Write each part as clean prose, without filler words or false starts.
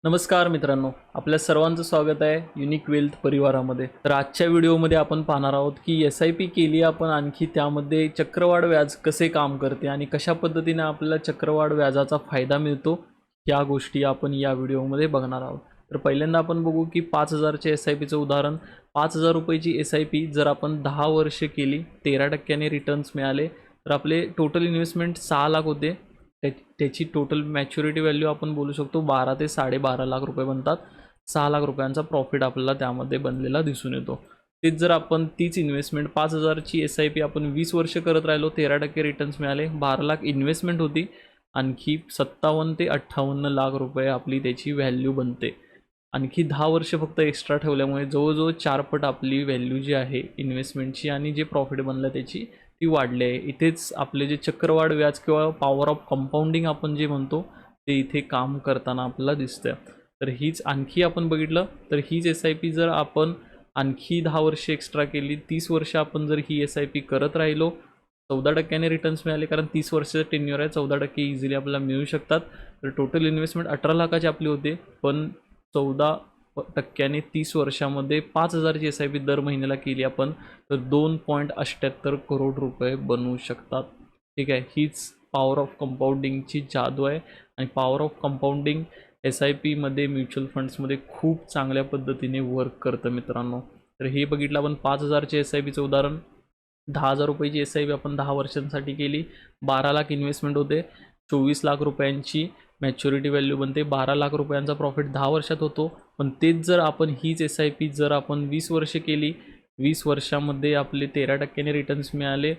नमस्कार मित्रांनो, आपल्या सर्वांचं स्वागत आहे युनिक वेल्थ परिवारामध्ये. तर आजच्या व्हिडिओमध्ये आपण पाहणार आहोत की SIP केली आपण, आणखी त्यामध्ये चक्रवाढ व्याज कसे काम करते आणि कशा पद्धतीने आपल्याला चक्रवाढ व्याजाचा फायदा मिळतो, या गोष्टी आपण या व्हिडिओमध्ये बघणार आहोत. तर पहिल्यांदा आपण बघू की 5,000चे SIPचं उदाहरण. 5,000 रुपयाची SIP जर आपण 10 वर्ष केली, 13% रिटर्न्स मिळाले, तर आपले टोटल इन्व्हेस्टमेंट 6 लाख होते. त्याची टोटल मॅच्युरिटी व्हॅल्यू आपण बोलू शकतो 12 ते 12.5 लाख रुपये बनतात. 6 लाख रुपयांचा प्रॉफिट आपल्याला त्यामध्ये बनलेला दिसून येतो. तेच जर आपण तीच इन्व्हेस्टमेंट 5,000ची SIP आपण 20 वर्ष करत राहिलो, 13% रिटर्न्स मिळाले, 12 लाख इन्व्हेस्टमेंट होती, आणखी 57 ते 58 लाख रुपये आपली त्याची व्हॅल्यू बनते. आणखी 10 वर्ष फक्त एक्स्ट्रा ठेवल्यामुळे जवळजवळ 4 पट आपली व्हॅल्यू जी आहे इन्व्हेस्टमेंटची आणि जे प्रॉफिट बनलं त्याची ती वाढली आहे. इथेच आपले जे चक्रवाढ व्याज किंवा पॉवर ऑफ कंपाऊंडिंग आपण जे म्हणतो ते इथे काम करताना आपल्याला दिसतं. तर हीच आणखी आपण बघितलं तर हीच SIP जर आपण आणखी 10 वर्ष एक्स्ट्रा केली, 30 वर्ष आपण जर ही SIP करत राहिलो, 14% रिटर्न्स मिळाले, कारण 30 वर्षाचं टेन्युअर आहे, 14% इझिली आपल्याला मिळू शकतात. तर टोटल इन्व्हेस्टमेंट 18 लाखाची आपली होते, पण 14% 30 वर्षामध्ये 5,000ची SIP दर महिन्याला केली आपण, तर 2.78 करोड रुपये बनवू शकतात. ठीक आहे, हीच पॉवर ऑफ कंपाऊंडिंगची जादू आहे. आणि पॉवर ऑफ कंपाऊंडिंग SIPमध्ये म्युच्युअल फंड्समध्ये खूप चांगल्या पद्धतीने वर्क करतं मित्रांनो. तर हे बघितलं आपण 5,000चे SIPचं उदाहरण. 10,000 रुपयाची SIP आपण 10 वर्षांसाठी केली, 12 लाख इन्व्हेस्टमेंट होते, 24 लाख रुपयांची मॅच्युरिटी व्हॅल्यू बनते, 12 लाख रुपयांचा प्रॉफिट 10 वर्षात होतो. पण तेच जर आपण हीच SIP जर आपण 20 वर्ष केली, 20 वर्षामध्ये आपले 13% रिटर्न्स मिळाले,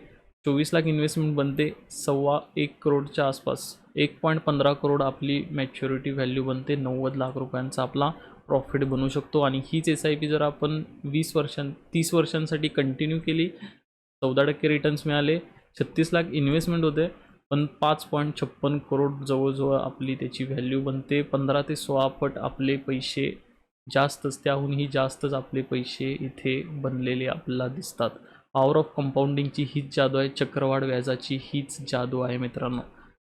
24 लाख इन्व्हेस्टमेंट बनते, 1.25 करोडच्या आसपास, 1.15 करोड आपली मॅच्युरिटी व्हॅल्यू बनते, 90 लाख रुपयांचा आपला प्रॉफिट बनवू शकतो. आणि हीच SIP जर आपण 30 वर्षांसाठी कंटिन्यू केली, 14% रिटर्न्स मिळाले, 36 लाख इन्व्हेस्टमेंट होते, पण 5.56 करोड जवळजवळ आपली त्याची व्हॅल्यू बनते. 15 ते 16 पट आपले पैसे जास्तच, त्याहूनही जास्तच आपले पैसे इथे बनलेले आपल्याला दिसतात. पॉवर ऑफ कंपाऊंडिंगची हीच जादू आहे, चक्रवाढ व्याजाची हीच जादू आहे मित्रांनो.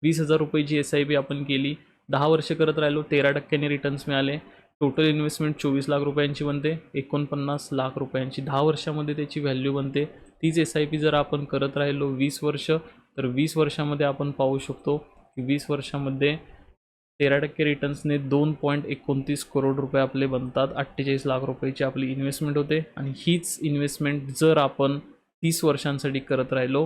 20,000 रुपयाची SIP आपण केली, 10 वर्ष करत राहिलो, 13% रिटर्न्स मिळाले, टोटल इन्व्हेस्टमेंट 24 लाख रुपयांची बनते, 49 लाख रुपयांची 10 वर्षामध्ये त्याची व्हॅल्यू बनते. तीच SIP जर आपण करत राहिलो 20 वर्ष, तर 20 वर्षामध्ये आपण पाहू शकतो की 20 वर्षामध्ये 13% रिटर्न्सने 2.29 करोड रुपये आपले बनतात, 48 लाख रुपयाची आपली इन्व्हेस्टमेंट होते. आणि हीच इन्व्हेस्टमेंट जर आपण 30 वर्षांसाठी करत राहिलो,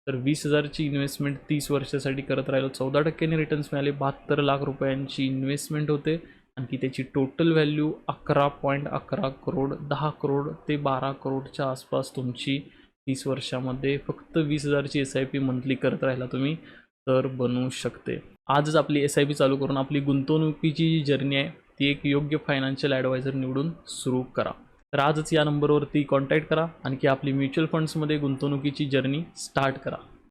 तर 20,000ची इन्व्हेस्टमेंट 30 वर्षासाठी करत राहिलो, 14% रिटर्न्स मिळाले, 72 लाख रुपयांची इन्व्हेस्टमेंट होते, आणखी त्याची टोटल व्हॅल्यू 11.11 करोड, 10 करोड ते 12 करोडच्या आसपास तुमची 30 वर्षामध्ये फक्त 20,000ची SIP मंथली करत राहिला तुम्ही तर बनवू शकते. आजच आपली SIP चालू करून आपली गुंतवणुकीची जी जर्नी आहे ती एक योग्य फायनान्शियल ॲडवायझर निवडून सुरू करा. तर आजच या नंबरवरती कॉन्टॅक्ट करा, आणखी आपली म्युच्युअल फंड्समध्ये गुंतवणुकीची जर्नी स्टार्ट करा.